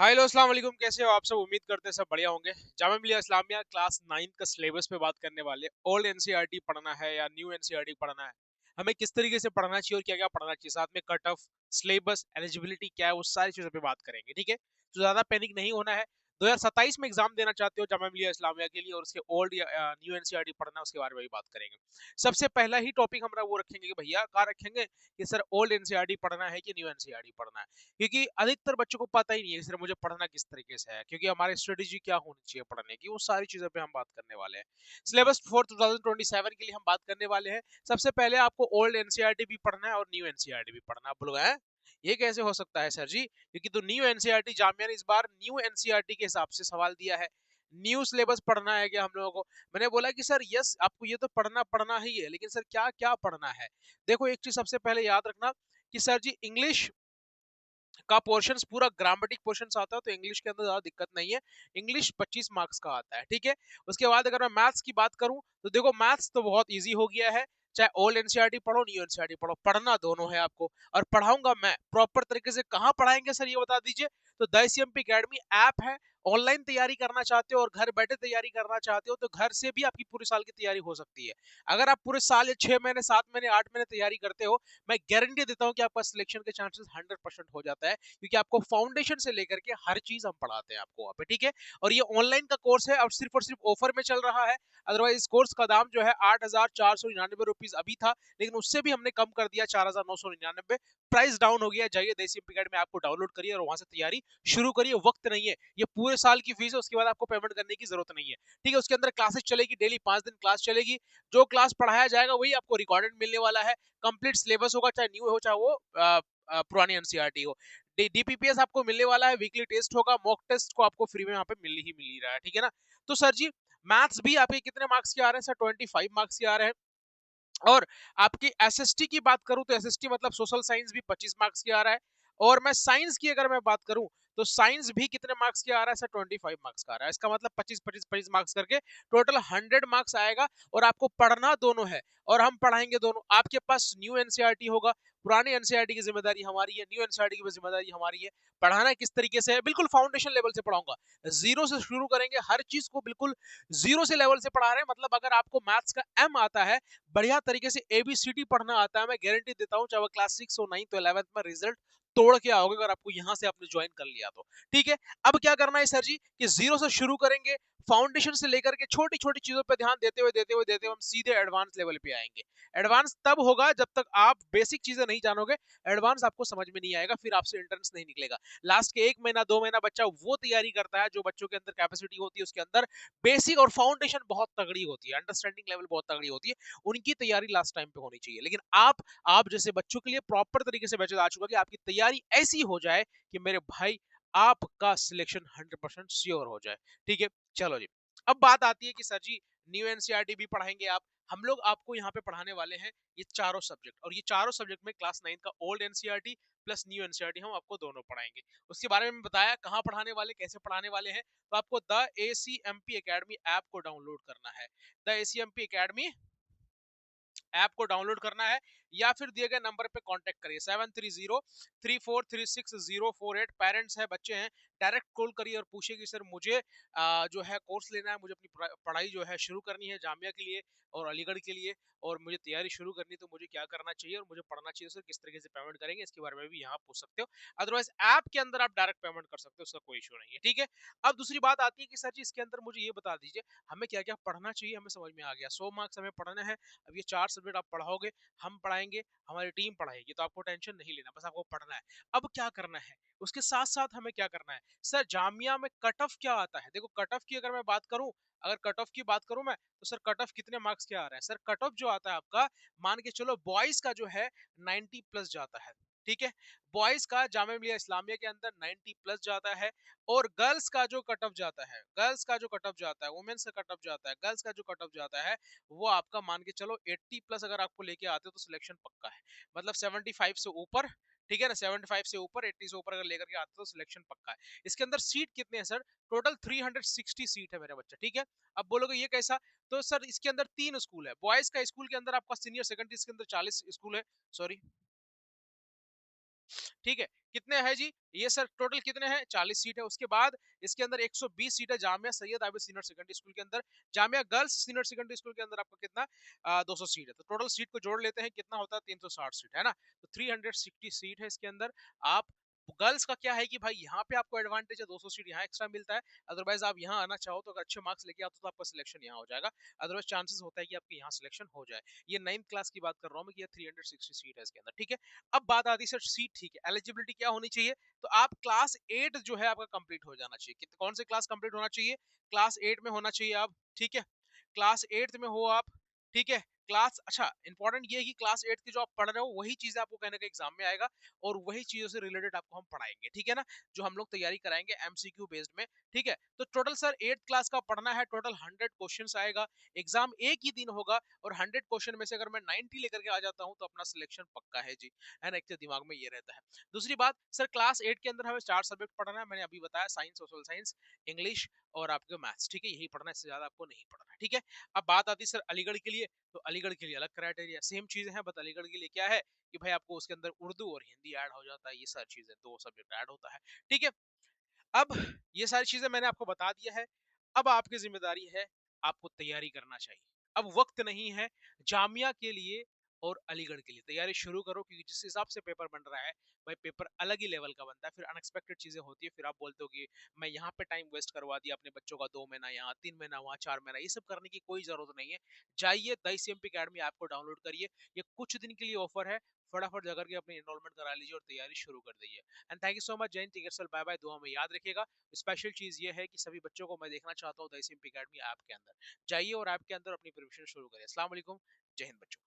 हाय लो अस्सलाम वालेकुम। कैसे हो आप सब? उम्मीद करते हैं सब बढ़िया होंगे। जामिया मिलिया इस्लामिया क्लास 9 का सिलेबस पे बात करने वाले। ओल्ड एनसीईआरटी पढ़ना है या न्यू एनसीईआरटी पढ़ना है, हमें किस तरीके से पढ़ना चाहिए और क्या क्या पढ़ना चाहिए, साथ में कट ऑफ, सिलेबस, एलिजिबिलिटी क्या है, वो सारी चीजों पे बात करेंगे। ठीक है, तो ज्यादा पैनिक नहीं होना है। 2027 में एग्जाम देना चाहते हो जामिया मिलिया इस्लामिया के लिए और उसके ओल्ड या न्यू एनसीईआरटी पढ़ना है, उसके बारे में भी बात करेंगे। सबसे पहला ही टॉपिक हमारा वो रखेंगे कि भैया कहाँ रखेंगे कि सर ओल्ड एनसीईआरटी पढ़ना है कि न्यू एनसीईआरटी पढ़ना है। क्योंकि अधिकतर बच्चों को पता ही नहीं है सिर्फ मुझे पढ़ना किस तरीके से है, क्योंकि हमारी स्ट्रेटेजी क्या होनी चाहिए पढ़ने की, वो सारी चीजों पे हम बात करने वाले हैं। सिलेबस फॉर 2027 के लिए हम बात करने वाले हैं। सबसे पहले आपको ओल्ड एनसीईआरटी भी पढ़ना है और न्यू एनसीईआरटी भी पढ़ना है। आप बोलोगे हैं ये कैसे हो सकता है सर जी, क्योंकि तो न्यू एनसीईआरटी जामिया ने इस बार न्यू एनसीईआरटी के हिसाब से सवाल दिया है। न्यू सिलेबस पढ़ना है क्या हम लोगों को? मैंने बोला कि सर यस, आपको ये तो पढ़ना पढ़ना ही है, लेकिन सर क्या क्या पढ़ना है। देखो एक चीज सबसे पहले याद रखना कि सर जी इंग्लिश का पोर्शंस पूरा ग्रामेटिक पोर्शंस आता है, तो इंग्लिश के अंदर ज्यादा दिक्कत नहीं है। इंग्लिश 25 मार्क्स का आता है। ठीक है, उसके बाद अगर मैं मैथ्स की बात करूं तो देखो मैथ्स तो बहुत इजी हो गया है। चाहे ओल्ड एनसीईआरटी पढ़ो न्यू एनसीईआरटी पढ़ो, पढ़ना दोनों है आपको। और पढ़ाऊंगा मैं प्रॉपर तरीके से। कहाँ पढ़ाएंगे सर ये बता दीजिए। तो द एसीएमपी अकेडमी ऐप है। ऑनलाइन तैयारी करना चाहते हो और घर बैठे तैयारी करना चाहते हो तो घर से भी आपकी पूरे साल की तैयारी हो सकती है। अगर आप पूरे साल या 6 महीने 7 महीने 8 महीने तैयारी करते हो, मैं गारंटी देता हूं कि आपका सिलेक्शन के चांसेस 100% हो जाता है, क्योंकि आपको फाउंडेशन से लेकर के हर चीज हम पढ़ाते हैं आपको वहाँ पे। ठीक है, और ये ऑनलाइन का कोर्स है और सिर्फ ऑफर में चल रहा है। अदरवाइज इस कोर्स का दाम जो है 8,499 रुपीज अभी था, लेकिन उससे भी हमने कम कर दिया 4,999। प्राइस डाउन हो गया। जाइए देसी पिकेट में आपको डाउनलोड करिए और वहां से तैयारी शुरू करिए। वक्त नहीं है, ये पूरे साल की फीस है, उसके बाद आपको पेमेंट करने की जरूरत नहीं है। ठीक है, उसके अंदर क्लासेस चलेगी, डेली 5 दिन क्लास चलेगी। जो क्लास पढ़ाया जाएगा वही आपको रिकॉर्डेड मिलने वाला है। कंप्लीट सिलेबस होगा, चाहे न्यू हो चाहे वो पुरानी एनसीईआरटी हो। डीपीपीएस आपको मिलने वाला है। वीकली टेस्ट होगा, मॉक टेस्ट को आपको फ्री में यहाँ पे मिल ही रहा है। ठीक है ना। तो सर जी मैथ्स भी आपके कितने मार्क्स के आ रहे हैं? सर 25 मार्क्स के आ रहे हैं। और आपकी एसएसटी की बात करूं तो एसएसटी मतलब सोशल साइंस भी 25 मार्क्स की आ रहा है। और मैं साइंस की अगर मैं बात करूं तो साइंस भी कितने मार्क्स की आ रहा है? सर 25 मार्क्स का आ रहा है। इसका मतलब 25 25 25 मार्क्स करके टोटल 100 मार्क्स आएगा। और आपको पढ़ना दोनों है और हम पढ़ाएंगे दोनों। आपके पास न्यू एनसीईआरटी होगा, पुरानी एनसीईआरटी की जिम्मेदारी हमारी है, न्यू एनसीईआरटी की जिम्मेदारी हमारी है। पढ़ाना किस तरीके से है, बिल्कुल फाउंडेशन लेवल से पढ़ाऊंगा। जीरो से शुरू करेंगे, हर चीज को बिल्कुल जीरो से लेवल से पढ़ा रहे हैं। मतलब अगर आपको मैथ्स का एम आता है, बढ़िया तरीके से एबीसीडी पढ़ना आता है, मैं गारंटी देता हूं चाहे वो क्लास 6 हो 9 तो 11th में रिजल्ट तोड़ के आओगे अगर आपको यहां से आपने ज्वाइन कर लिया तो। ठीक है, अब क्या करना है सर जी कि जीरो से शुरू करेंगे। फाउंडेशन से लेकर के छोटी छोटी चीजों पर ध्यान देते हुए हम सीधे एडवांस लेवल पे आएंगे। एडवांस तब होगा जब तक आप बेसिक चीजें नहीं जानोगे। एडवांस आपको समझ में नहीं आएगा, फिर आपसे एंट्रेंस नहीं निकलेगा। लास्ट के 1 महीना 2 महीना बच्चा वो तैयारी करता है जो बच्चों के अंदर कैपेसिटी होती है, उसके अंदर बेसिक और फाउंडेशन बहुत तगड़ी होती है, अंडरस्टैंडिंग लेवल बहुत तगड़ी होती है। उनकी तैयारी लास्ट टाइम पे होनी चाहिए। लेकिन आप जैसे बच्चों के लिए प्रॉपर तरीके से मैसेज आ चुका कि आपकी तैयारी ऐसी हो जाए कि मेरे भाई आपका सिलेक्शन 100% श्योर हो जाए। ठीक है, चलो जी। अब बात आती है कि सर जी न्यू एनसीईआरटी भी पढ़ाएंगे आप। हम लोग आपको यहाँ पे पढ़ाने वाले हैं ये चारों सब्जेक्ट, और ये चारों सब्जेक्ट में क्लास 9 का old NCERT plus new NCERT हम आपको दोनों पढ़ाएंगे। उसके बारे में बताया कहाँ पढ़ाने वाले, कैसे पढ़ाने वाले हैं। तो आपको द एसीएमपी एकेडमी ऐप को डाउनलोड करना है। द एसीएमपी एकेडमी ऐप को डाउनलोड करना है या फिर दिए गए नंबर पे कांटेक्ट करिए 7303436048। पेरेंट्स है, बच्चे हैं, डायरेक्ट कॉल करिए और पूछिए कि सर मुझे जो है कोर्स लेना है, मुझे अपनी पढ़ाई जो है शुरू करनी है जामिया के लिए और अलीगढ़ के लिए, और मुझे तैयारी शुरू करनी है, तो मुझे क्या करना चाहिए और मुझे पढ़ना चाहिए सर, किस तरीके से पेमेंट करेंगे, इसके बारे में भी यहाँ पूछ सकते हो। अदरवाइज ऐप के अंदर आप डायरेक्ट पेमेंट कर सकते हो, उसका कोई इशू नहीं है। ठीक है, अब दूसरी बात आती है कि सर जी इसके अंदर मुझे ये बता दीजिए हमें क्या क्या पढ़ना चाहिए। हमें समझ में आ गया 100 मार्क्स हमें पढ़ना है। अब ये 4 सब्जेक्ट आप पढ़ाओगे, हम पढ़ाएंगे, हमारी टीम पढ़ाएगी, तो आपको टेंशन नहीं लेना, बस आपको पढ़ना है। अब क्या करना है, उसके साथ साथ हमें क्या करना है। सर जामिया में कट ऑफ क्या आता है? देखो कट ऑफ की अगर मैं बात करूं, अगर कट ऑफ की बात करूं मैं, तो सर कट ऑफ कितने मार्क्स के आ रहा है? सर कट ऑफ जो आता है आपका, मान के चलो बॉयज का जो है 90 प्लस जाता है। ठीक है, बॉयज का जामिया मिलिया इस्लामिया के अंदर 90 प्लस जाता है। और गर्ल्स का जो कट ऑफ जाता है, गर्ल्स का जो कट ऑफ जाता है, वुमेन्स का कट ऑफ जाता है, गर्ल्स का जो कट ऑफ जाता है, वो आपका मान के चलो 80 प्लस अगर आपको लेके आते हो तो सिलेक्शन पक्का है। मतलब 75 से ऊपर, ठीक है ना, 75 से ऊपर 80 से ऊपर अगर लेकर के आते हो तो सिलेक्शन पक्का है। इसके अंदर सीट कितने हैं सर? टोटल 360 सीट है मेरे बच्चे। ठीक है, अब बोलोगे ये कैसा? तो सर इसके अंदर 3 स्कूल है। बॉयज का स्कूल के अंदर आपका सीनियर सेकेंडरी, इसके अंदर 40 स्कूल है, सॉरी ठीक है, कितने हैं जी? ये सर टोटल कितने हैं? 40 सीट है। उसके बाद इसके अंदर 120 सीट है Jamia Syed Abid senior secondary school के अंदर। Jamia girls senior secondary school के अंदर आपका कितना 200 सीट है। तो टोटल सीट को जोड़ लेते हैं, कितना होता है? 360 सीट, है ना? तो 360 सीट है इसके अंदर। आप गर्ल्स का क्या है कि भाई यहाँ पे आपको एडवांटेज है, 200 सीट यहाँ एक्स्ट्रा मिलता है। अदरवाइज आप यहाँ आना चाहो तो अगर अच्छे मार्क्स लेके आते हो तो आपका सिलेक्शन यहाँ हो जाएगा। अदरवाइज चांसेस होता है कि आपके यहाँ सिलेक्शन हो जाए। ये 9th क्लास की बात कर रहा हूँ मैं कि ये 360 सीट है इसके अंदर, ठीक है। अब बात आती है सर सीट, ठीक है, एलिजिबिलिटी क्या होनी चाहिए? तो आप क्लास 8 जो है आपका कंप्लीट हो जाना चाहिए। कौन से क्लास कंप्लीट होना चाहिए? क्लास 8 में होना चाहिए आप, ठीक है। क्लास 8 में हो आप, ठीक है। क्लास, अच्छा इंपॉर्टेंट ये है कि क्लास 8 की जो आप पढ़ रहे हो वही चीजें आपको कहने का एग्जाम में आएगा और वही चीजों से रिलेटेड आपको हम पढ़ाएंगे, ठीक है ना, जो हम लोग तैयारी कराएंगे एमसीक्यू बेस्ड में, ठीक है। तो टोटल सर 8th क्लास का पढ़ना है, टोटल 100 क्वेश्चंस आएगा। एग्जाम एक ही दिन होगा और 100 क्वेश्चन में से अगर मैं 90 लेकर के आ जाता हूं तो अपना सिलेक्शन पक्का है जी, है ना, एक तो दिमाग में ये रहता है। दूसरी बात सर, क्लास 8 के अंदर हमें 4 सब्जेक्ट पढ़ना है, मैंने अभी बताया, साइंस, सोशल साइंस, इंग्लिश और आपके मैथ्स, ठीक है, यही पढ़ना है, इससे ज्यादा आपको नहीं पढ़ना है, ठीक है। अब बात आती है सर अलीगढ़ के लिए, तो अलीगढ़ के लिए अलग क्राइटेरिया, सेम चीजें हैं, बट अलीगढ़ के लिए क्या है कि भाई आपको उसके अंदर उर्दू और हिंदी ऐड हो जाता है, ये सारी चीजें, दो सब्जेक्ट ऐड होता है, ठीक है। अब ये सारी चीजें मैंने आपको बता दिया है। अब आपकी जिम्मेदारी है, आपको तैयारी करना चाहिए। अब वक्त नहीं है जामिया के लिए और अलीगढ़ के लिए, तैयारी शुरू करो, क्योंकि जिस हिसाब से पेपर बन रहा है भाई, पेपर अलग ही लेवल का बनता है। फिर अनएक्सपेक्टेड चीजें होती है, फिर आप बोलते हो कि मैं यहाँ पे टाइम वेस्ट करवा दिया अपने बच्चों का, 2 महीना यहाँ, 3 महीना वहाँ, 4 महीना, ये सब करने की कोई जरूरत नहीं है। जाइए द सीएमपी अकेडमी ऐप को डाउनलोड करिए, ये कुछ दिन के लिए ऑफर है, फटाफट जाकर के अपनी एनरोलमेंट करा लीजिए और तैयारी शुरू कर दीजिए। And thank you so much, Jain, take care, bye bye, दुआ में याद रखिएगा। स्पेशल चीज ये है कि सभी बच्चों को मैं देखना चाहता हूँ द एमपी अकेडमी ऐप के अंदर, जाइए और ऐप के अंदर अपनी प्रिपरेशन शुरू करिए। अस्सलाम वालेकुम, जय हिंद बच्चों।